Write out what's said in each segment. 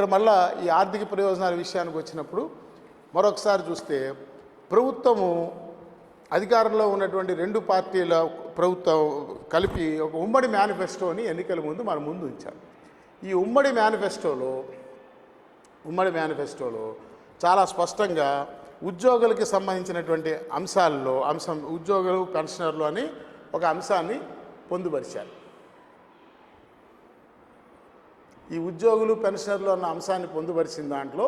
ఇక్కడ మళ్ళా ఈ ఆర్థిక ప్రయోజనాల విషయానికి వచ్చినప్పుడు మరొకసారి చూస్తే ప్రభుత్వము అధికారంలో ఉన్నటువంటి రెండు పార్టీల ప్రభుత్వం కలిపి ఒక ఉమ్మడి మేనిఫెస్టోని ఎన్నికల ముందు మన ముందు ఉంచారు. ఈ ఉమ్మడి మేనిఫెస్టోలో చాలా స్పష్టంగా ఉద్యోగులకి సంబంధించినటువంటి ఉద్యోగులు పెన్షనర్లు అని ఒక అంశాన్ని పొందుపరిచారు. ఈ ఉద్యోగులు పెన్షనర్లు అన్న అంశాన్ని పొందుపరిచిన దాంట్లో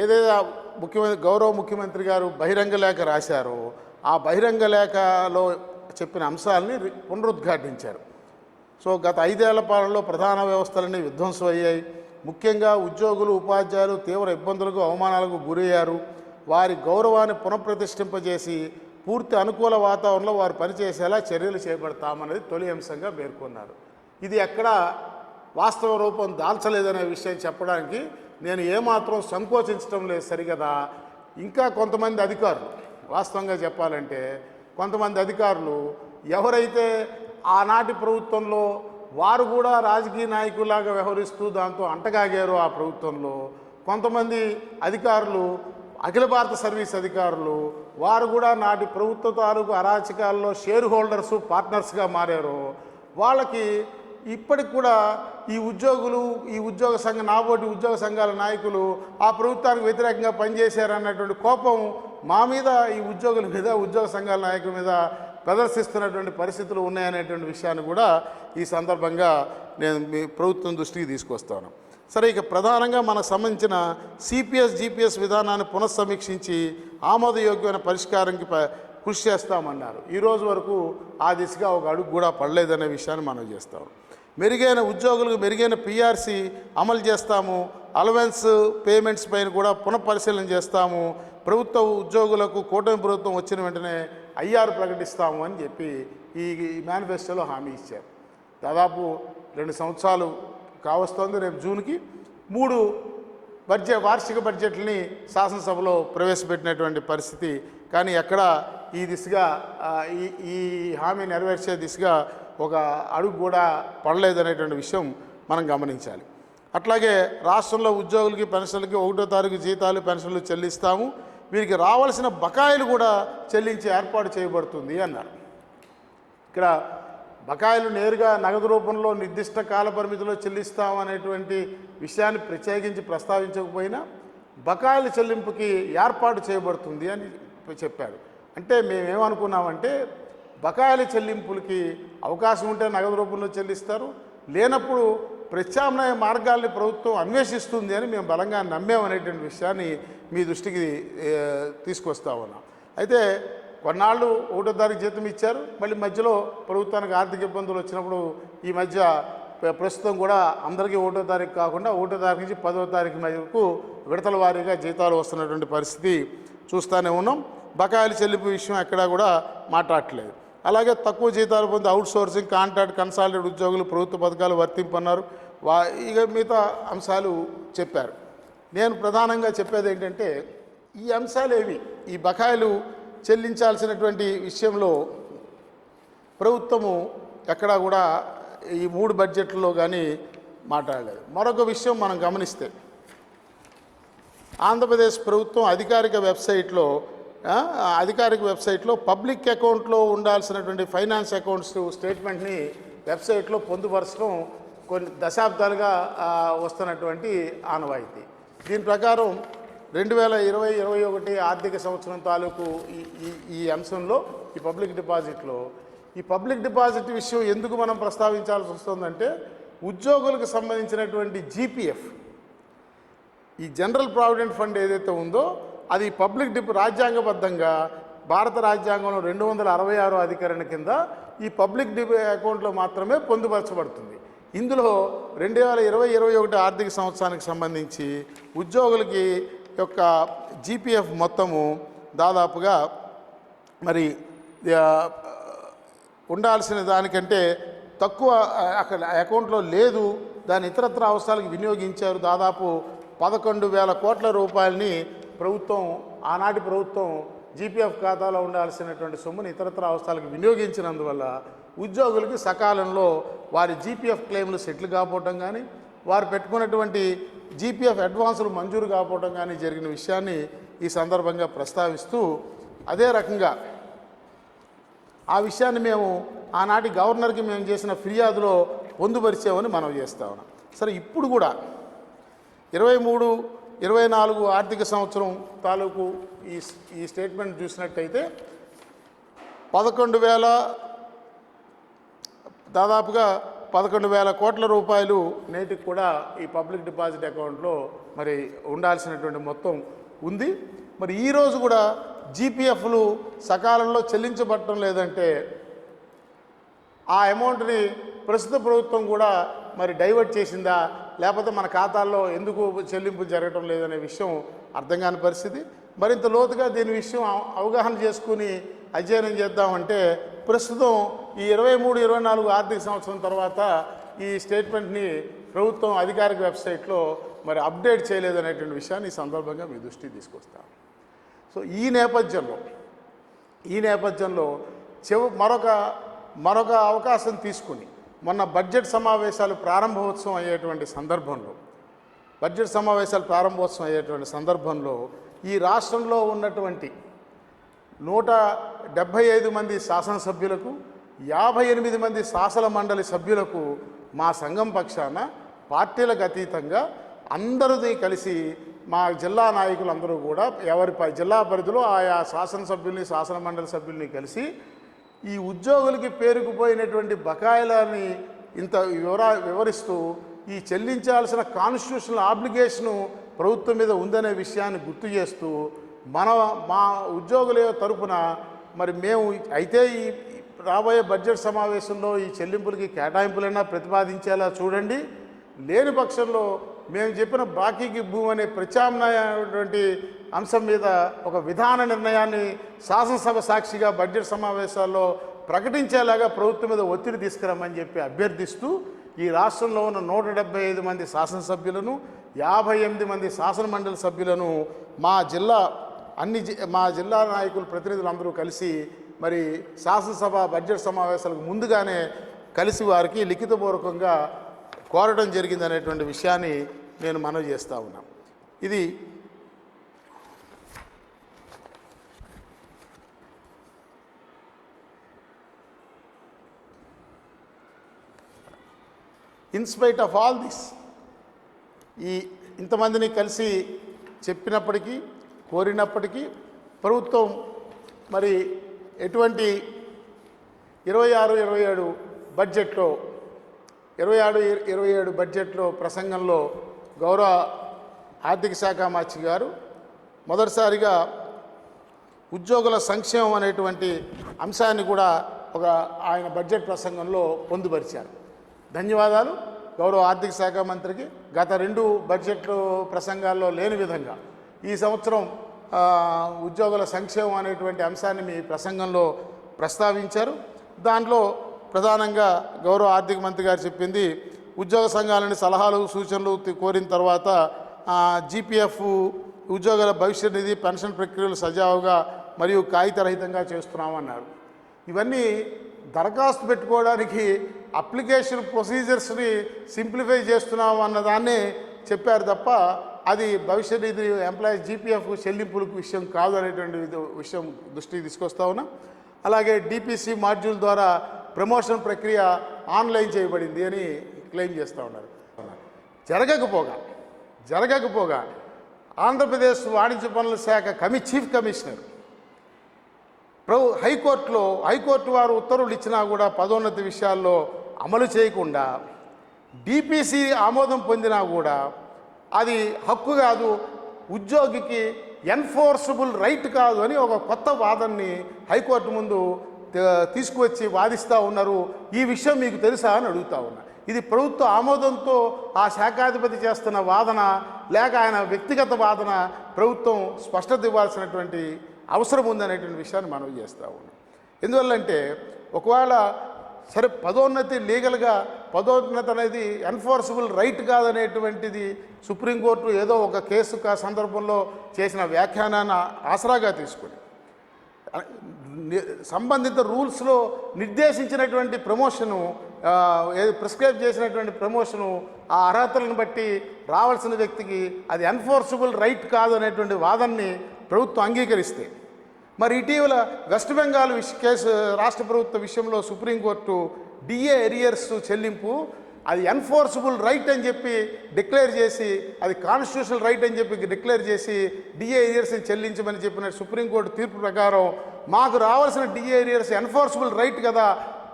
ఏదైతే గౌరవ ముఖ్యమంత్రి గారు బహిరంగ లేఖ రాశారో ఆ బహిరంగ లేఖలో చెప్పిన అంశాలని పునరుద్ఘాటించారు. సో గత 5 ఏళ్ల పాలనలో ప్రధాన వ్యవస్థలన్నీ విధ్వంసం అయ్యాయి. ముఖ్యంగా ఉద్యోగులు ఉపాధ్యాయులు తీవ్ర ఇబ్బందులకు అవమానాలకు గురయ్యారు. వారి గౌరవాన్ని పునఃప్రతిష్ఠింపజేసి పూర్తి అనుకూల వాతావరణంలో వారు పనిచేసేలా చర్యలు చేపడతామన్నది తొలి అంశంగా పేర్కొన్నారు. ఇది ఎక్కడ వాస్తవ రూపం దాల్చలేదనే విషయం చెప్పడానికి నేను ఏమాత్రం సంకోచించడం లేదు సరిగదా. ఇంకా కొంతమంది అధికారులు, వాస్తవంగా చెప్పాలంటే కొంతమంది అధికారులు ఎవరైతే ఆనాటి ప్రభుత్వంలో వారు కూడా రాజకీయ నాయకులాగా వ్యవహరిస్తూ దాంతో అంటగాగారు, ఆ ప్రభుత్వంలో కొంతమంది అధికారులు అఖిల భారత సర్వీస్ అధికారులు వారు కూడా నాటి ప్రభుత్వ తాలూకు అరాచకాల్లో షేర్ హోల్డర్సు పార్ట్నర్స్గా మారారు. వాళ్ళకి ఇప్పటికి కూడా ఈ ఉద్యోగ సంఘ నాబోటి ఉద్యోగ సంఘాల నాయకులు ఆ ప్రభుత్వానికి వ్యతిరేకంగా పనిచేశారన్నటువంటి కోపం మా మీద, ఈ ఉద్యోగుల మీద, ఉద్యోగ సంఘాల నాయకుల మీద ప్రదర్శిస్తున్నటువంటి పరిస్థితులు ఉన్నాయనేటువంటి విషయాన్ని కూడా ఈ సందర్భంగా నేను మీ ప్రభుత్వం దృష్టికి తీసుకొస్తాను. సరే, ఇక ప్రధానంగా మనకు సంబంధించిన సిపిఎస్ జిపిఎస్ విధానాన్ని పునఃసమీక్షించి ఆమోదయోగ్యమైన పరిష్కారానికి కృషి చేస్తామన్నారు. ఈరోజు వరకు ఆ దిశగా ఒక అడుగు కూడా పడలేదనే విషయాన్ని మనం చేస్తాం. మెరుగైన ఉద్యోగులకు మెరుగైన పిఆర్సి అమలు చేస్తాము. అలవెన్స్ పేమెంట్స్ పైన కూడా పునఃపరిశీలన చేస్తాము. ప్రభుత్వ ఉద్యోగులకు కూటమి ప్రభుత్వం వచ్చిన వెంటనే ఐఆర్ ప్రకటిస్తాము అని చెప్పి ఈ మేనిఫెస్టోలో హామీ ఇచ్చారు. దాదాపు 2 సంవత్సరాలు కావస్తోంది. రేపు జూన్కి 3 వార్షిక బడ్జెట్లని శాసనసభలో ప్రవేశపెట్టినటువంటి పరిస్థితి. కానీ ఎక్కడ ఈ దిశగా ఈ హామీ నెరవేర్చే దిశగా ఒక అడుగు కూడా పడలేదనేటువంటి విషయం మనం గమనించాలి. అట్లాగే రాష్ట్రంలో ఉద్యోగులకి పెన్షన్లకి 1వ తారీఖు జీతాలు పెన్షన్లు చెల్లిస్తాము. వీరికి రావాల్సిన బకాయిలు కూడా చెల్లించే ఏర్పాటు చేయబడుతుంది అన్నారు. ఇక్కడ బకాయిలు నేరుగా నగదు రూపంలో నిర్దిష్ట కాల పరిమితిలో చెల్లిస్తామనేటువంటి విషయాన్ని ప్రత్యేకించి ప్రస్తావించకపోయినా బకాయిల చెల్లింపుకి ఏర్పాటు చేయబడుతుంది అని చెప్పారు. అంటే మేమేమనుకున్నామంటే బకాయిల చెల్లింపులకి అవకాశం ఉంటే నగదు రూపంలో చెల్లిస్తారు, లేనప్పుడు ప్రత్యామ్నాయ మార్గాల్ని ప్రభుత్వం అన్వేషిస్తుంది అని మేము బలంగా నమ్మామనేటువంటి విషయాన్ని మీ దృష్టికి తీసుకొస్తా ఉన్నాం. అయితే కొన్నాళ్ళు 1వ తారీఖు జీతం ఇచ్చారు, మళ్ళీ మధ్యలో ప్రభుత్వానికి ఆర్థిక ఇబ్బందులు వచ్చినప్పుడు ఈ మధ్య ప్రస్తుతం కూడా అందరికీ 1వ తారీఖు కాకుండా 1వ తారీఖు నుంచి 10వ తారీఖు వరకు విడతల వారీగా జీతాలు వస్తున్నటువంటి పరిస్థితి చూస్తూనే ఉన్నాం. బకాయిల చెల్లింపు విషయం ఎక్కడా కూడా మాట్లాడట్లేదు. అలాగే తక్కువ జీతాలు పొంది అవుట్సోర్సింగ్, కాంట్రాక్ట్, కన్సాలిడేట్ ఉద్యోగులు ప్రభుత్వ పథకాలు వర్తింపన్నారు. ఇక మిగతా అంశాలు చెప్పారు. నేను ప్రధానంగా చెప్పేది ఏంటంటే ఈ అంశాలేవి ఈ బకాయిలు చెల్లించాల్సినటువంటి విషయంలో ప్రభుత్వము ఎక్కడా కూడా ఈ 3 బడ్జెట్లలో కానీ మాట్లాడలేదు. మరొక విషయం మనం గమనిస్తే ఆంధ్రప్రదేశ్ ప్రభుత్వం అధికారిక వెబ్సైట్లో పబ్లిక్ అకౌంట్లో ఉండాల్సినటువంటి ఫైనాన్స్ అకౌంట్స్ స్టేట్మెంట్ని వెబ్సైట్లో పొందుపరచడం కొన్ని దశాబ్దాలుగా వస్తున్నటువంటి ఆనవాయితీ. దీని ప్రకారం 2020-21 ఆర్థిక సంవత్సరం తాలూకు ఈ అంశంలో ఈ పబ్లిక్ డిపాజిట్ విషయం ఎందుకు మనం ప్రస్తావించాల్సి వస్తుందంటే ఉద్యోగులకు సంబంధించినటువంటి జీపీఎఫ్, ఈ జనరల్ ప్రావిడెంట్ ఫండ్ ఏదైతే ఉందో అది రాజ్యాంగబద్ధంగా భారత రాజ్యాంగంలో 266వ అధికరణ కింద ఈ పబ్లిక్ అకౌంట్లో మాత్రమే పొందుపరచబడుతుంది. ఇందులో 2020-21 ఆర్థిక సంవత్సరానికి సంబంధించి ఉద్యోగులకి యొక్క జీపీఎఫ్ మొత్తము దాదాపుగా మరి ఉండాల్సిన దానికంటే తక్కువ అక్కడ అకౌంట్లో లేదు. దాని ఇతరత్ర అవసరాలకు వినియోగించారు. దాదాపు 11,000 కోట్ల రూపాయలని ఆనాటి ప్రభుత్వం జీపీఎఫ్ ఖాతాలో ఉండాల్సినటువంటి సొమ్ముని ఇతరత్ర అవసరాలకు వినియోగించినందువల్ల ఉద్యోగులకి సకాలంలో వారి జీపీఎఫ్ క్లెయిమ్లు సెటిల్ కాకపోవటం కానీ, వారు పెట్టుకున్నటువంటి జీపీఎఫ్ అడ్వాన్సులు మంజూరు కాకపోవడం కానీ జరిగిన విషయాన్ని ఈ సందర్భంగా ప్రస్తావిస్తూ, అదే రకంగా ఆ విషయాన్ని మేము ఆనాటి గవర్నర్కి మేము చేసిన ఫిర్యాదులో పొందుపరిచామని మనం చేస్తా ఉన్నాం. సరే, ఇప్పుడు కూడా 23-24 ఆర్థిక సంవత్సరం తాలూకు ఈ స్టేట్మెంట్ చూసినట్టయితే దాదాపుగా 11,000 కోట్ల రూపాయలు నేటికి కూడా ఈ పబ్లిక్ డిపాజిట్ అకౌంట్లో మరి ఉండాల్సినటువంటి మొత్తం ఉంది. మరి ఈరోజు కూడా జీపీఎఫ్లు సకాలంలో చెల్లించబడటం లేదంటే ఆ అమౌంట్ని ప్రస్తుత ప్రభుత్వం కూడా మరి డైవర్ట్ చేసిందా, లేకపోతే మన ఖాతాల్లో ఎందుకు చెల్లింపు జరగటం లేదనే విషయం అర్థం కాని పరిస్థితి. మరింత లోతుగా దీని విషయం అవగాహన చేసుకుని అధ్యయనం చేద్దామంటే ప్రస్తుతం ఈ 23-24 ఆర్థిక సంవత్సరం తర్వాత ఈ స్టేట్మెంట్ని ప్రభుత్వం అధికారిక వెబ్సైట్లో మరి అప్డేట్ చేయలేదనేటువంటి విషయాన్ని ఈ సందర్భంగా మీ దృష్టికి తీసుకొస్తాను. సో ఈ నేపథ్యంలో మరొక అవకాశం తీసుకుని మొన్న బడ్జెట్ సమావేశాలు ప్రారంభోత్సవం అయ్యేటువంటి సందర్భంలో ఈ రాష్ట్రంలో ఉన్నటువంటి 175 మంది శాసనసభ్యులకు 58 మంది శాసన మండలి సభ్యులకు మా సంఘం పక్షాన పార్టీలకు అతీతంగా అందరినీ కలిసి మా జిల్లా నాయకులందరూ కూడా ఎవరి జిల్లా పరిధిలో ఆయా శాసనసభ్యుల్ని శాసన మండలి సభ్యుల్ని కలిసి ఈ ఉద్యోగులకి పేరుకుపోయినటువంటి బకాయిలని ఇంత వివరిస్తూ ఈ చెల్లించాల్సిన కాన్స్టిట్యూషనల్ ఆబ్లిగేషను ప్రభుత్వం మీద ఉందనే విషయాన్ని గుర్తు చేస్తూ మా ఉద్యోగుల తరపున మరి మేము అయితే ఈ రాబోయే బడ్జెట్ సమావేశంలో ఈ చెల్లింపులకి కేటాయింపులైనా ప్రతిపాదించేలా చూడండి, లేని పక్షంలో మేము చెప్పిన బాకీకి భూమి అనే ప్రత్యామ్నాయమైనటువంటి అంశం మీద ఒక విధాన నిర్ణయాన్ని శాసనసభ సాక్షిగా బడ్జెట్ సమావేశాల్లో ప్రకటించేలాగా ప్రభుత్వం మీద ఒత్తిడి తీసుకురమ్మని చెప్పి అభ్యర్థిస్తూ ఈ రాష్ట్రంలో ఉన్న 175 మంది శాసనసభ్యులను 58 మంది శాసన మండలి సభ్యులను మా జిల్లా నాయకులు ప్రతినిధులందరూ కలిసి మరి శాసనసభ బడ్జెట్ సమావేశాలకు ముందుగానే కలిసి వారికి లిఖితపూర్వకంగా కోరడం జరిగిందనేటువంటి విషయాన్ని నేను మనవి చేస్తూ ఉన్నాను. ఇది ఇన్స్పైట్ ఆఫ్ ఆల్ దిస్ ఇంతమందిని కలిసి చెప్పినప్పటికీ కోరినప్పటికీ ప్రభుత్వం మరి ఎటువంటి 26-27 బడ్జెట్లో ప్రసంగంలో గౌరవ ఆర్థిక శాఖ మంత్రి గారు మొదటిసారిగా ఉద్యోగుల సంక్షేమం అనేటువంటి అంశాన్ని కూడా ఆయన బడ్జెట్ ప్రసంగంలో పొందుపరిచారు. ధన్యవాదాలు గౌరవ ఆర్థిక శాఖ మంత్రికి. గత 2 బడ్జెట్ ప్రసంగాల్లో లేని విధంగా ఈ సంవత్సరం ఉద్యోగుల సంక్షేమం అనేటువంటి అంశాన్ని మీ ప్రసంగంలో ప్రస్తావించారు. దాంట్లో ప్రధానంగా గౌరవ ఆర్థిక మంత్రి గారు చెప్పింది, ఉద్యోగ సంఘాలని సలహాలు సూచనలు కోరిన తర్వాత జీపీఎఫ్ ఉద్యోగుల భవిష్యత్ నిధి పెన్షన్ ప్రక్రియలు సజావుగా మరియు కాగితరహితంగా చేస్తున్నామన్నారు. ఇవన్నీ దరఖాస్తు పెట్టుకోవడానికి అప్లికేషన్ ప్రొసీజర్స్ని సింప్లిఫై చేస్తున్నాం అన్నదాన్ని చెప్పారు తప్ప అది భవిష్యత్ నిధి ఎంప్లాయీస్ జీపీఎఫ్ చెల్లింపులకు విషయం కాదు అనేటువంటి విషయం దృష్టికి తీసుకొస్తా ఉన్నాం. అలాగే డిపిసి మాడ్యూల్ ద్వారా ప్రమోషన్ ప్రక్రియ ఆన్లైన్ చేయబడింది అని క్లెయిమ్ చేస్తూ ఉన్నారు. జరగకపోగా ఆంధ్రప్రదేశ్ వాణిజ్య పనుల శాఖ చీఫ్ కమిషనర్ హైకోర్టు వారు ఉత్తర్వులు ఇచ్చినా కూడా పదోన్నతి విషయాల్లో అమలు చేయకుండా డిపిసి ఆమోదం పొందినా కూడా అది హక్కు కాదు, ఉద్యోగికి ఎన్ఫోర్సబుల్ రైట్ కాదు అని ఒక కొత్త వాదనని హైకోర్టు ముందు తీసుకువచ్చి వాదిస్తూ ఉన్నారు. ఈ విషయం మీకు తెలుసా అని అడుగుతా ఉన్నా. ఇది ప్రభుత్వ ఆమోదంతో ఆ శాఖాధిపతి చేస్తున్న వాదన లేక ఆయన వ్యక్తిగత వాదన ప్రభుత్వం స్పష్టత ఇవ్వాల్సినటువంటి అవసరం ఉందనేటువంటి విషయాన్ని మనవి చేస్తూ ఉన్నాం. ఎందువల్లంటే ఒకవేళ సరే పదోన్నతి లీగల్గా పదోన్నతి అనేది ఎన్ఫోర్సబుల్ రైట్ కాదనేటువంటిది సుప్రీంకోర్టు ఏదో ఒక కేసు సందర్భంలో చేసిన వ్యాఖ్యానాన్ని ఆసరాగా తీసుకుని సంబంధిత రూల్స్లో నిర్దేశించినటువంటి ప్రమోషను ఏది ప్రిస్క్రైబ్ చేసినటువంటి ప్రమోషను ఆ అర్హతలను బట్టి రావాల్సిన వ్యక్తికి అది ఎన్ఫోర్సబుల్ రైట్ కాదు అనేటువంటి వాదనని ప్రభుత్వం అంగీకరిస్తే, మరి ఇటీవల వెస్ట్ బెంగాల్ కేసు రాష్ట్ర ప్రభుత్వ విషయంలో సుప్రీంకోర్టు డిఏ ఎరియర్స్ చెల్లింపు అది ఎన్ఫోర్సబుల్ రైట్ అని చెప్పి డిక్లేర్ చేసి, అది కాన్స్టిట్యూషనల్ రైట్ అని చెప్పి డిక్లేర్ చేసి డిఏ ఎరియర్స్ని చెల్లించమని చెప్పిన సుప్రీంకోర్టు తీర్పు ప్రకారం మాకు రావాల్సిన డిఏ ఎరియర్స్ ఎన్ఫోర్సబుల్ రైట్ కదా,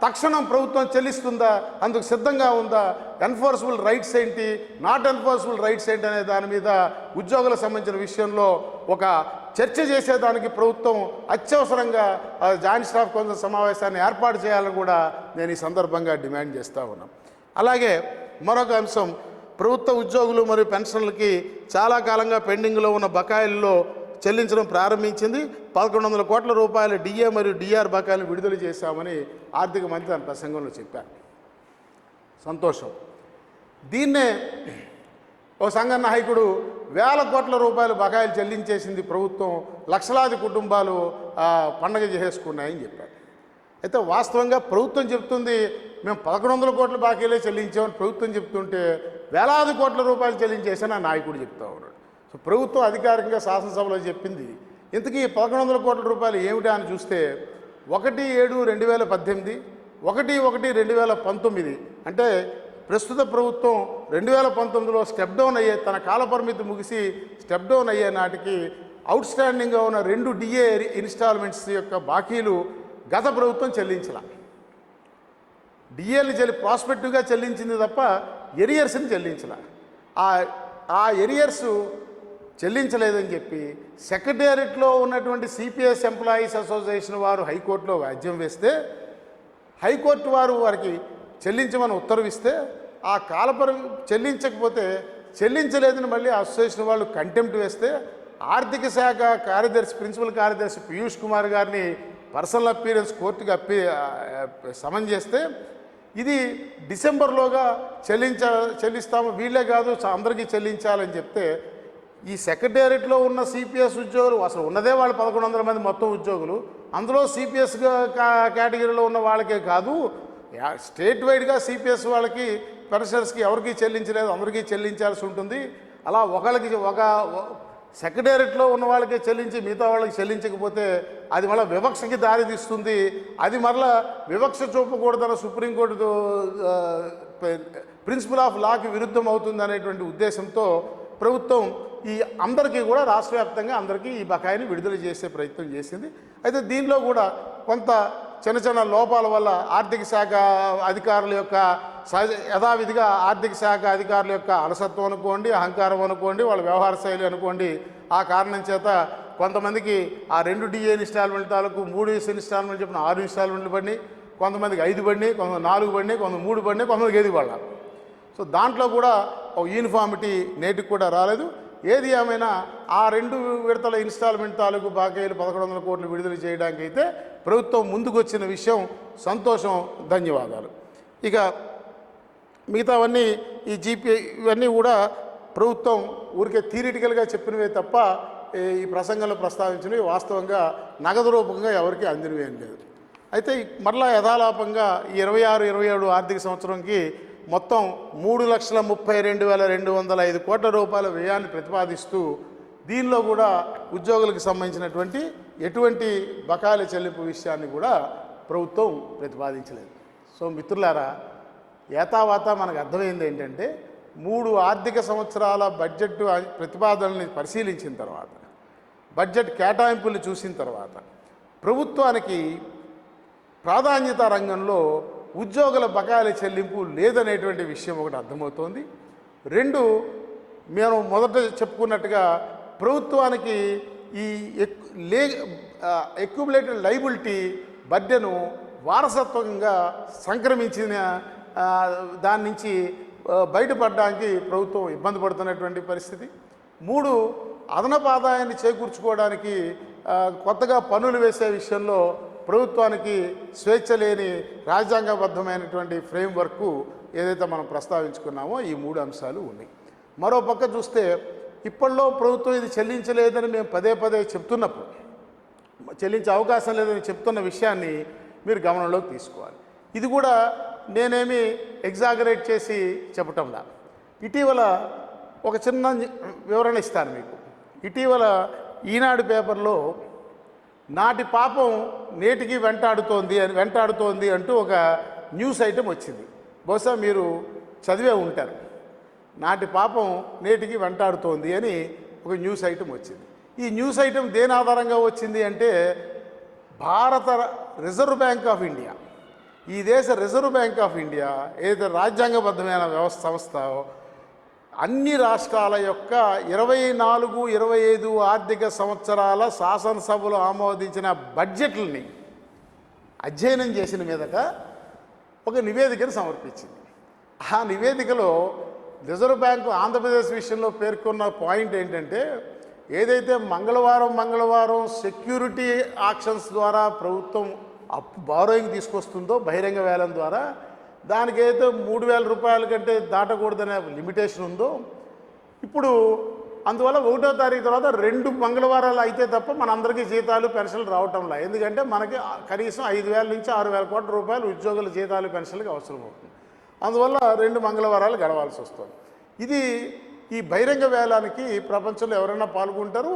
తక్షణం ప్రభుత్వం చెల్లిస్తుందా, అందుకు సిద్ధంగా ఉందా, ఎన్ఫోర్సబుల్ రైట్స్ ఏంటి, నాట్ ఎన్ఫోర్సబుల్ రైట్స్ ఏంటి అనే దాని మీద ఉద్యోగులకు సంబంధించిన విషయంలో ఒక చర్చ చేసేదానికి ప్రభుత్వం అత్యవసరంగా జాయింట్ స్టాఫ్ కౌన్సిల్ సమావేశాన్ని ఏర్పాటు చేయాలని కూడా నేను ఈ సందర్భంగా డిమాండ్ చేస్తూ ఉన్నాను. అలాగే మరొక అంశం, ప్రభుత్వ ఉద్యోగులు మరియు పెన్షన్లకి చాలా కాలంగా పెండింగ్లో ఉన్న బకాయిల్లో చెల్లించడం ప్రారంభించింది. 1100 కోట్ల రూపాయల డిఏ మరియు డిఆర్ బకాయిలను విడుదల చేశామని ఆర్థిక మంత్రి తన ప్రసంగంలో చెప్పారు. సంతోషం. దీన్నే ఓ సంఘ నాయకుడు వేల కోట్ల రూపాయల బకాయిలు చెల్లించేసింది ప్రభుత్వం, లక్షలాది కుటుంబాలు పండగ చేసుకున్నాయని చెప్పారు. అయితే వాస్తవంగా ప్రభుత్వం చెప్తుంది మేము 1100 కోట్ల బాకీలే చెల్లించామని ప్రభుత్వం చెప్తుంటే వేలాది కోట్ల రూపాయలు చెల్లించేసని ఆ నాయకుడు చెప్తా ఉన్నాడు. సో ప్రభుత్వం అధికారికంగా శాసనసభలో చెప్పింది. ఇంతకీ 1100 కోట్ల రూపాయలు ఏమిటా అని చూస్తే 1/7/2018, 1/1/2019, అంటే ప్రస్తుత ప్రభుత్వం 2019లో స్టెప్ డౌన్ అయ్యే, తన కాలపరిమితి ముగిసి స్టెప్ డౌన్ అయ్యే నాటికి అవుట్ స్టాండింగ్గా ఉన్న 2 డిఏ ఇన్స్టాల్మెంట్స్ యొక్క బాకీలు గత ప్రభుత్వం చెల్లించాల. డిఏలు ప్రాస్పెక్టివ్గా చెల్లించింది తప్ప ఎరియర్స్ని చెల్లించాల. ఆ ఎరియర్స్ చెల్లించలేదని చెప్పి సెక్రటేరియట్లో ఉన్నటువంటి సిపిఎస్ ఎంప్లాయీస్ అసోసియేషన్ వారు హైకోర్టులో వ్యాజ్యం వేస్తే, హైకోర్టు వారికి చెల్లించమని ఉత్తర్విస్తే, ఆ చెల్లించకపోతే చెల్లించలేదని మళ్ళీ అసోసియేషన్ వాళ్ళు కంటెంప్ట్ వేస్తే, ఆర్థిక శాఖ కార్యదర్శి ప్రిన్సిపల్ కార్యదర్శి పీయూష్ కుమార్ గారిని పర్సనల్ అపీరెన్స్ కోర్టుకి సమన్ చేస్తే, ఇది డిసెంబర్లోగా చెల్లిస్తాము, వీళ్ళే కాదు అందరికీ చెల్లించాలని చెప్తే, ఈ సెక్రటేరియట్లో ఉన్న సిపిఎస్ ఉద్యోగులు అసలు ఉన్నదే వాళ్ళు 1100 మంది మొత్తం ఉద్యోగులు, అందులో సిపిఎస్ కేటగిరీలో ఉన్న వాళ్ళకే కాదు, స్టేట్ వైడ్గా సిపిఎస్ వాళ్ళకి పెన్షనర్స్కి ఎవరికి చెల్లించలేదు, అందరికీ చెల్లించాల్సి ఉంటుంది. అలా ఒక సెక్రటేరియట్లో ఉన్న వాళ్ళకే చెల్లించి మిగతా వాళ్ళకి చెల్లించకపోతే అది మళ్ళీ వివక్షకి దారితీస్తుంది, అది మరలా వివక్ష చూపకూడదన్న సుప్రీంకోర్టు ప్రిన్సిపల్ ఆఫ్ లాకి విరుద్ధం అవుతుంది అనేటువంటి ఉద్దేశంతో ప్రభుత్వం ఈ అందరికీ కూడా రాష్ట్ర వ్యాప్తంగా అందరికీ ఈ బకాయిని విడుదల చేసే ప్రయత్నం చేసింది. అయితే దీనిలో కూడా కొంత చిన్న చిన్న లోపాల వల్ల ఆర్థిక శాఖ అధికారుల యొక్క యథావిధిగా ఆర్థిక శాఖ అధికారుల యొక్క అలసత్వం అనుకోండి, అహంకారం అనుకోండి, వాళ్ళ వ్యవహార శైలి అనుకోండి, ఆ కారణం చేత కొంతమందికి ఆ 2 డిఏ ఇన్స్టాల్మెంట్ తాలూకు 3 ఇన్స్టాల్మెంట్ చెప్పిన 6 ఇన్స్టాల్మెంట్లు పడినాయి, కొంతమందికి 5 పడినాయి, కొంతమంది 4 పడినాయి, కొంతమంది 3 పడినాయి, కొంతమందికి 5 పడాలి. సో దాంట్లో కూడా ఒక యూనిఫామిటీ నేటికి కూడా రాలేదు. ఏది ఏమైనా ఆ 2 విడతల ఇన్స్టాల్మెంట్ తాలూకు బాకీలు 1100 కోట్లు విడుదల చేయడానికి అయితే ప్రభుత్వం ముందుకు వచ్చిన విషయం సంతోషం, ధన్యవాదాలు. ఇక మిగతావన్నీ ఈ ఇవన్నీ కూడా ప్రభుత్వం ఊరికే థియరిటికల్గా చెప్పినవే తప్ప ఈ ప్రసంగంలో ప్రస్తావించినవి వాస్తవంగా నగదు రూపంగా ఎవరికి అందినవి ఏం లేదు. అయితే మరలా యథాలాపంగా ఈ 26-27 ఆర్థిక సంవత్సరంకి మొత్తం 3,32,205 కోట్ల రూపాయల వ్యయాన్ని ప్రతిపాదిస్తూ దీనిలో కూడా ఉద్యోగులకు సంబంధించినటువంటి ఎటువంటి బకాయిల చెల్లింపు విషయాన్ని కూడా ప్రభుత్వం ప్రతిపాదించలేదు. సో మిత్రులారా, ఏతావాత మనకు అర్థమైంది ఏంటంటే 3 ఆర్థిక సంవత్సరాల బడ్జెట్ ప్రతిపాదనల్ని పరిశీలించిన తర్వాత, బడ్జెట్ కేటాయింపులు చూసిన తర్వాత ప్రభుత్వానికి ప్రాధాన్యత రంగంలో ఉద్యోగుల బకాయిల చెల్లింపు లేదనేటువంటి విషయం ఒకటి అర్థమవుతోంది. 2, మేము మొదట చెప్పుకున్నట్టుగా ప్రభుత్వానికి ఈ అక్యుములేటెడ్ లయబిలిటీ బడ్డెను వారసత్వంగా సంక్రమించిన దాని నుంచి బయటపడడానికి ప్రభుత్వం ఇబ్బంది పడుతున్నటువంటి పరిస్థితి. 3, అదనపు ఆదాయాన్ని చేకూర్చుకోవడానికి కొత్తగా పన్నులు వేసే విషయంలో ప్రభుత్వానికి స్వేచ్ఛ లేని రాజ్యాంగబద్ధమైనటువంటి ఫ్రేమ్వర్క్ ఏదైతే మనం ప్రస్తావించుకున్నామో ఈ 3 అంశాలు ఉన్నాయి. మరో పక్క చూస్తే ఇప్పట్లో ప్రభుత్వం ఇది చెల్లించలేదని మేము పదే చెప్తున్నప్పుడు, చెల్లించే అవకాశం లేదని చెప్తున్న విషయాన్ని మీరు గమనంలోకి తీసుకోవాలి. ఇది కూడా నేనేమి ఎగ్జాగరేట్ చేసి చెప్పటంలా. ఇటీవల ఒక చిన్న వివరణ ఇస్తాను మీకు. ఇటీవల ఈనాడు పేపర్లో నాటి పాపం నేటికి వెంటాడుతోంది అంటూ ఒక న్యూస్ ఐటెం వచ్చింది. బహుశా మీరు చదివే ఉంటారు. నాటి పాపం నేటికి వెంటాడుతోంది అని ఒక న్యూస్ ఐటెం వచ్చింది. ఈ న్యూస్ ఐటెం దేని ఆధారంగా వచ్చింది అంటే, భారత రిజర్వ్ బ్యాంక్ ఆఫ్ ఇండియా, ఈ దేశ రిజర్వ్ బ్యాంక్ ఆఫ్ ఇండియా ఏదైతే రాజ్యాంగబద్ధమైన సంస్థ, అన్ని రాష్ట్రాల యొక్క 24, 25 ఆర్థిక సంవత్సరాల శాసనసభలో ఆమోదించిన బడ్జెట్లని అధ్యయనం చేసిన మీదట ఒక నివేదికను సమర్పించింది. ఆ నివేదికలో రిజర్వ్ బ్యాంకు ఆంధ్రప్రదేశ్ విషయంలో పేర్కొన్న పాయింట్ ఏంటంటే, ఏదైతే మంగళవారం సెక్యూరిటీ ఆక్షన్స్ ద్వారా ప్రభుత్వం బారోయింగ్ తీసుకొస్తుందో బహిరంగ వేలం ద్వారా, దానికి ఏదైతే 3,000 రూపాయల కంటే దాటకూడదనే లిమిటేషన్ ఉందో, ఇప్పుడు అందువల్ల 1వ తారీఖు తర్వాత 2 మంగళవారాలు అయితే తప్ప మనందరికీ జీతాలు పెన్షన్లు రావటంలా. ఎందుకంటే మనకి కనీసం 5,000 నుంచి 6,000 కోట్ల రూపాయలు ఉద్యోగుల జీతాలు పెన్షన్లకు అవసరం అవుతుంది. అందువల్ల 2 మంగళవారాలు గడవాల్సి వస్తుంది. ఇది ఈ బహిరంగ వేలానికి ప్రపంచంలో ఎవరైనా పాల్గొంటారు.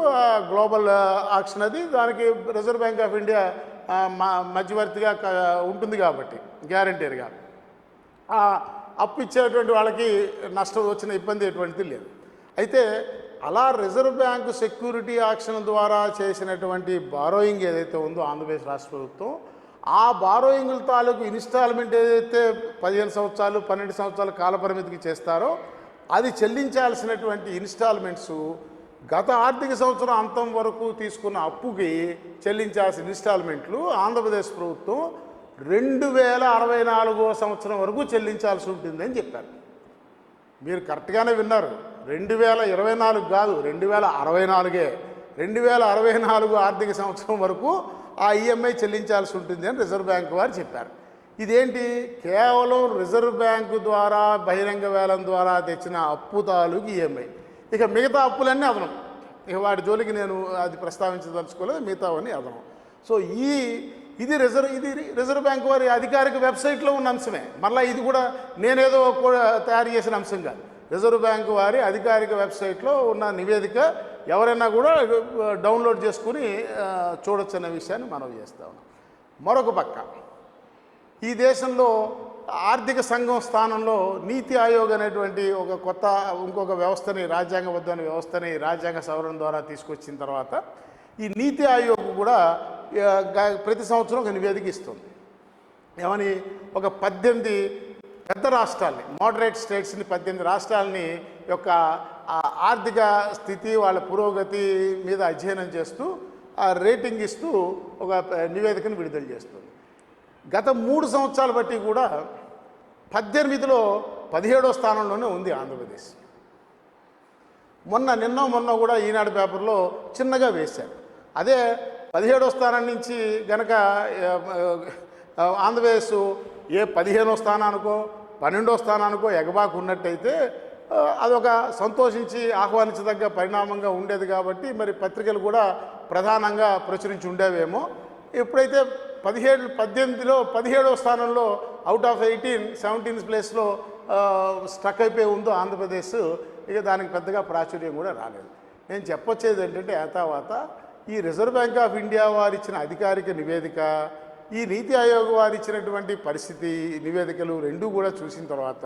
గ్లోబల్ ఆక్షన్ అది, దానికి రిజర్వ్ బ్యాంక్ ఆఫ్ ఇండియా మధ్యవర్తిగా ఉంటుంది కాబట్టి గ్యారంటీగా అప్పు ఇచ్చేటువంటి వాళ్ళకి నష్టం వచ్చిన ఇబ్బంది ఎటువంటిది లేదు. అయితే అలా రిజర్వ్ బ్యాంకు సెక్యూరిటీ ఆక్షన్ ద్వారా చేసినటువంటి బారోయింగ్ ఏదైతే ఉందో ఆంధ్రప్రదేశ్ రాష్ట్ర ప్రభుత్వం, ఆ బారోయింగ్ల తాలూకు ఇన్స్టాల్మెంట్ ఏదైతే 15 సంవత్సరాలు 12 సంవత్సరాల కాలపరిమితికి చేస్తారో, అది చెల్లించాల్సినటువంటి ఇన్స్టాల్మెంట్స్ గత ఆర్థిక సంవత్సరం అంతం వరకు తీసుకున్న అప్పుకి చెల్లించాల్సిన ఇన్స్టాల్మెంట్లు ఆంధ్రప్రదేశ్ ప్రభుత్వం 2064వ సంవత్సరం వరకు చెల్లించాల్సి ఉంటుందని చెప్పారు. మీరు కరెక్ట్గానే విన్నారు. 2024 కాదు, 2064. 2064 ఆర్థిక సంవత్సరం వరకు ఆ ఈఎంఐ చెల్లించాల్సి ఉంటుంది అని రిజర్వ్ బ్యాంక్ వారు చెప్పారు. ఇదేంటి, కేవలం రిజర్వ్ బ్యాంకు ద్వారా బహిరంగ వేలం ద్వారా తెచ్చిన అప్పు తాలూకు ఈఎంఐ. ఇక మిగతా అప్పులన్నీ అదనం. ఇక వాటి జోలికి నేను అది ప్రస్తావించదలుచుకోలేదు, మిగతావన్నీ అదనం. సో ఇది రిజర్వ్ బ్యాంక్ వారి అధికారిక వెబ్సైట్లో ఉన్న అంశమే. మళ్ళీ ఇది కూడా నేనేదో తయారు చేసిన అంశం కాదు. రిజర్వ్ బ్యాంకు వారి అధికారిక వెబ్సైట్లో ఉన్న నివేదిక ఎవరైనా కూడా డౌన్లోడ్ చేసుకుని చూడొచ్చు అనే విషయాన్ని మనం చేస్తా ఉన్నాం. మరొక పక్క ఈ దేశంలో ఆర్థిక సంఘం స్థానంలో నీతి ఆయోగ్ అనేటువంటి ఇంకొక వ్యవస్థని, రాజ్యాంగబద్ధమైన వ్యవస్థని రాజ్యాంగ సవరణ ద్వారా తీసుకొచ్చిన తర్వాత ఈ నీతి ఆయోగ్ కూడా ప్రతి సంవత్సరం ఒక నివేదిక ఇస్తుంది. ఏమని, ఒక 18 పెద్ద రాష్ట్రాలని, మోడరేట్ స్టేట్స్ని 18 రాష్ట్రాలని యొక్క ఆర్థిక స్థితి, వాళ్ళ పురోగతి మీద అధ్యయనం చేస్తూ రేటింగ్ ఇస్తూ ఒక నివేదికను విడుదల చేస్తుంది. గత 3 సంవత్సరాలు బట్టి కూడా 18లో 17వ స్థానంలోనే ఉంది ఆంధ్రప్రదేశ్. నిన్న కూడా ఈనాడు పేపర్లో చిన్నగా వేశారు. అదే 17వ స్థానం నుంచి గనక ఆంధ్రప్రదేశ్ 15వ స్థానానికో 12వ స్థానానికో ఎగబాకు ఉన్నట్టయితే అదొక సంతోషించి ఆహ్వానించదగ్గ పరిణామంగా ఉండేది. కాబట్టి మరి పత్రికలు కూడా ప్రధానంగా ప్రచురించి ఉండేవేమో. ఎప్పుడైతే 18లో 17వ స్థానంలో అవుట్ ఆఫ్ 17th ప్లేస్లో స్ట్రక్ అయిపోయి ఉందో ఆంధ్రప్రదేశ్, ఇక దానికి పెద్దగా ప్రాచుర్యం కూడా రాలేదు. నేను చెప్పొచ్చేది ఏంటంటే, ఏతావాత ఈ రిజర్వ్ బ్యాంక్ ఆఫ్ ఇండియా వారు ఇచ్చిన అధికారిక నివేదిక, ఈ నీతి ఆయోగ్ వారు ఇచ్చినటువంటి పరిస్థితి నివేదికలు రెండూ కూడా చూసిన తర్వాత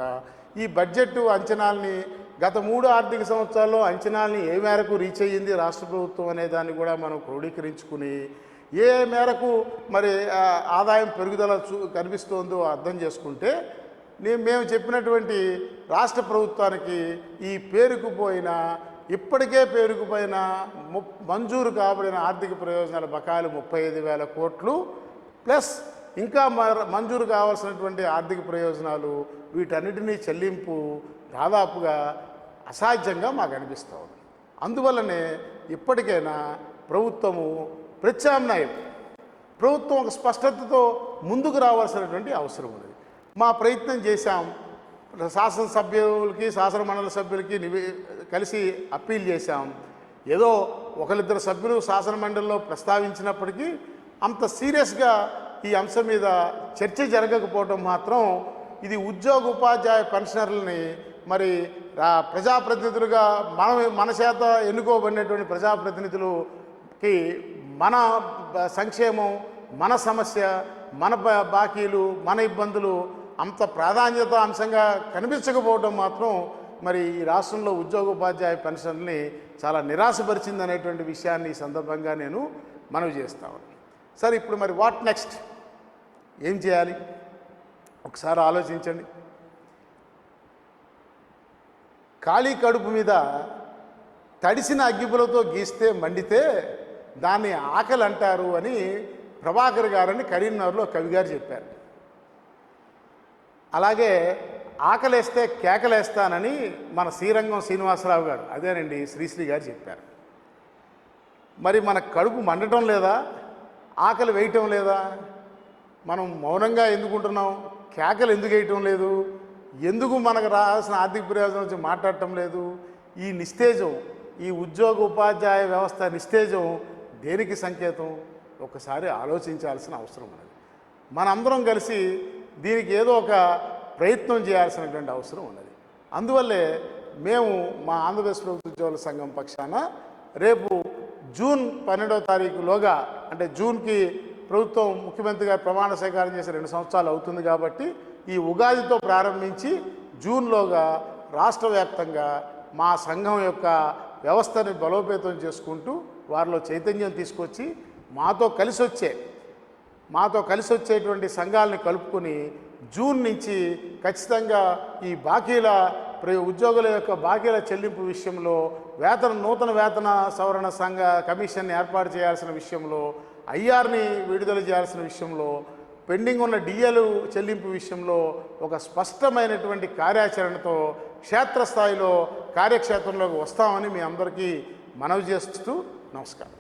ఈ బడ్జెట్ అంచనాల్ని, గత 3 ఆర్థిక సంవత్సరాల్లో అంచనాల్ని ఏ మేరకు రీచ్ అయ్యింది రాష్ట్ర ప్రభుత్వం అనే దాన్ని కూడా మనం క్రోడీకరించుకుని ఏ మేరకు మరి ఆదాయం పెరుగుదల కనిపిస్తోందో అర్థం చేసుకుంటే, మేము చెప్పినటువంటి రాష్ట్ర ప్రభుత్వానికి ఈ ఇప్పటికే పేరుకుపోయిన మంజూరు కాబడిన ఆర్థిక ప్రయోజనాల బకాయిలు 35,000 కోట్లు ప్లస్ ఇంకా మంజూరు కావాల్సినటువంటి ఆర్థిక ప్రయోజనాలు, వీటన్నిటినీ చెల్లింపు దాదాపుగా అసాధ్యంగా మాకు అనిపిస్తూ ఉంది. అందువల్లనే ఇప్పటికైనా ప్రభుత్వం ఒక స్పష్టతతో ముందుకు రావాల్సినటువంటి అవసరం ఉంది. మా ప్రయత్నం చేశాం. శాసనసభ్యులకి, శాసనమండలి సభ్యులకి కలిసి అప్పీల్ చేశాం. ఏదో 1-2 సభ్యులు శాసనమండలిలో ప్రస్తావించినప్పటికీ అంత సీరియస్గా ఈ అంశం మీద చర్చ జరగకపోవడం మాత్రం ఇది ఉద్యోగ ఉపాధ్యాయ పెన్షనర్లని మరి ప్రజాప్రతినిధులుగా మన చేత ఎన్నుకోబడినటువంటి ప్రజాప్రతినిధులకి మన సంక్షేమం, మన సమస్య, మన బాకీలు, మన ఇబ్బందులు అంత ప్రాధాన్యత అంశంగా కనిపించకపోవడం మాత్రం మరి ఈ రాష్ట్రంలో ఉద్యోగోపాధ్యాయ పెన్షన్ని చాలా నిరాశపరిచింది అనేటువంటి విషయాన్ని ఈ సందర్భంగా నేను మనవి చేస్తాను. సరే, ఇప్పుడు మరి వాట్ నెక్స్ట్, ఏం చేయాలి ఒకసారి ఆలోచించండి. ఖాళీ కడుపు మీద తడిసిన అగ్గిపులతో గీస్తే మండితే దాన్ని ఆకలి అంటారు అని ప్రభాకర్ గారని కరీంనగర్లో కవిగారు చెప్పారు. అలాగే ఆకలేస్తే కేకలేస్తానని మన శ్రీరంగం శ్రీనివాసరావు గారు, అదేనండి శ్రీశ్రీ గారు చెప్పారు. మరి మన కడుపు మండటం లేదా, ఆకలి వేయటం లేదా? మనం మౌనంగా ఎందుకుంటున్నాం? కేకలు ఎందుకు వేయటం లేదు? ఎందుకు మనకు రావాల్సిన ఆర్థిక ప్రయోజనం గురించి మాట్లాడటం లేదు? ఈ నిస్తేజం, ఈ ఉద్యోగ ఉపాధ్యాయ వ్యవస్థ నిస్తేజం దేనికి సంకేతం? ఒకసారి ఆలోచించాల్సిన అవసరం ఉన్నది. మనందరం కలిసి దీనికి ఏదో ఒక ప్రయత్నం చేయాల్సినటువంటి అవసరం ఉన్నది. అందువల్లే మేము మా ఆంధ్రప్రదేశ్ ప్రభుత్వ ఉద్యోగుల సంఘం పక్షాన రేపు జూన్ 12వ తారీఖులోగా, అంటే జూన్కి ప్రభుత్వం ముఖ్యమంత్రి గారు ప్రమాణ స్వీకారం చేసి 2 సంవత్సరాలు అవుతుంది కాబట్టి ఈ ఉగాదితో ప్రారంభించి జూన్లోగా రాష్ట్ర వ్యాప్తంగా మా సంఘం యొక్క వ్యవస్థని బలోపేతం చేసుకుంటూ వారిలో చైతన్యం తీసుకొచ్చి మాతో కలిసి వచ్చేటువంటి సంఘాలని కలుపుకొని జూన్ నుంచి ఖచ్చితంగా ఈ ఉద్యోగుల యొక్క బాకీల చెల్లింపు విషయంలో నూతన వేతన సవరణ సంఘ కమిషన్ని ఏర్పాటు చేయాల్సిన విషయంలో, ఐఆర్ని విడుదల చేయాల్సిన విషయంలో, పెండింగ్ ఉన్న డిఏలు చెల్లింపు విషయంలో ఒక స్పష్టమైనటువంటి కార్యాచరణతో క్షేత్రస్థాయిలో కార్యక్షేత్రంలోకి వస్తామని మీ అందరికీ మనవి చేస్తూ నమస్కారం.